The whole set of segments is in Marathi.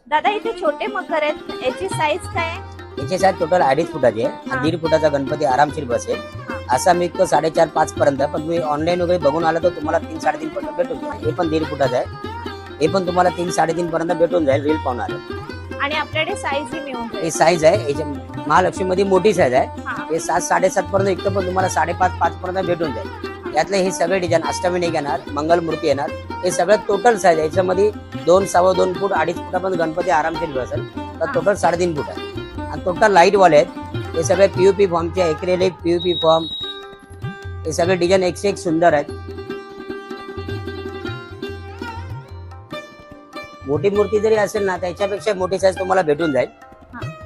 दादा इथे छोटे मकर आहेत, याची साईज काय आहे? याची साईज टोटल 2.5 फुटाची आहे हा. आणि 1.5 फुटाचा गणपती आरामशीर बसेल. हा. असा मी तो 4.5-5 पर्यंत आहे, पण तुम्ही ऑनलाईन वगैरे बघून आला तर तुम्हाला 3-3.5 पर्यंत भेटून जाईल. हे पण 1.5 फुटाचं आहे, हे पण तुम्हाला 3-3.5 पर्यंत भेटून जाईल रील पाहणार. आणि आपल्याकडे साईज ही मिळून हे जाईल. साईज आहे, याच्या महालक्ष्मी मध्ये मोठी साईज आहे. हा. हे 7-7.5 पर्यंत विकतो, पण तुम्हाला 5.5-5 पर्यंत भेटून जाईल. यातले हे सगळे डिझाईन अष्टविनायक येणार, मंगलमूर्ती येणार, हे सगळं टोटल साईज आहे. याच्यामध्ये 2-2.25 फूट 2.5 फुटापर्यंत गणपती आरामशीर बसेल. तर टोटल 3.5 फूट आहे आणि टोटल लाईट वाले आहेत. हे सगळे पीयूपी फॉर्मचे एक्रेलिक पीयूपी फॉर्म, हे सगळे डिझाईन एक सुंदर आहेत. मोठी मूर्ती जरी असेल ना त्याच्यापेक्षा मोठी साईज तुम्हाला भेटून जाईल.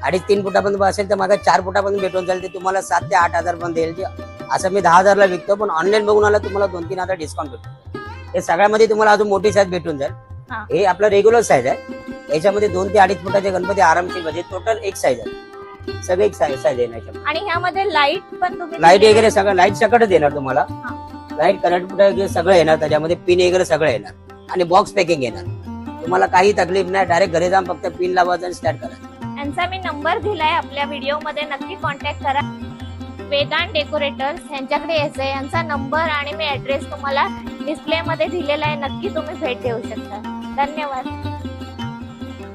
2.5-3 फुटापर्यंत असेल तर माझा 4 फुटापर्यंत भेटून जाईल. ते तुम्हाला 7 ते 8 पर्यंत येईल. असं मी 10,000 ला विकतो, पण ऑनलाईन बघून आला तुम्हाला 2-3 हजार डिस्काउंट भेटतो. हे सगळ्यामध्ये तुम्हाला अजून मोठी साईज भेटून जाईल. हा. हे आपलं रेग्युलर साईज आहे. याच्यामध्ये 2 ते 2.5 फुटाचे गणपती आरामशीर म्हणजे टोटल एक साईज आहे. सगळे एक साईज आहे याच्यामध्ये. आणि ह्यामध्ये लाईट पण तुम्ही लाईट वगैरे सगळं लाईट सकटच येणार तुम्हाला. हा. लाईट करंट वगैरे सगळं येणार, त्याच्यामध्ये पिन वगैरे सगळं येणार आणि बॉक्स पॅकिंग येणार. तुम्हाला काही तकलीफ नाही, डायरेक्ट घरी जाऊन फक्त पिन लावायचं आणि स्टार्ट करायचं. यांचा मी नंबर दिलाय आपल्या व्हिडिओ मध्ये, नक्की कॉन्टॅक्ट करा. वेदांत डेकोरेटर्स यांच्याकडे यायचंय. यांचा नंबर आणि मी ऍड्रेस तुम्हाला डिस्प्ले मध्ये दिलेला आहे, नक्की तुम्ही भेट देऊ शकता. धन्यवाद.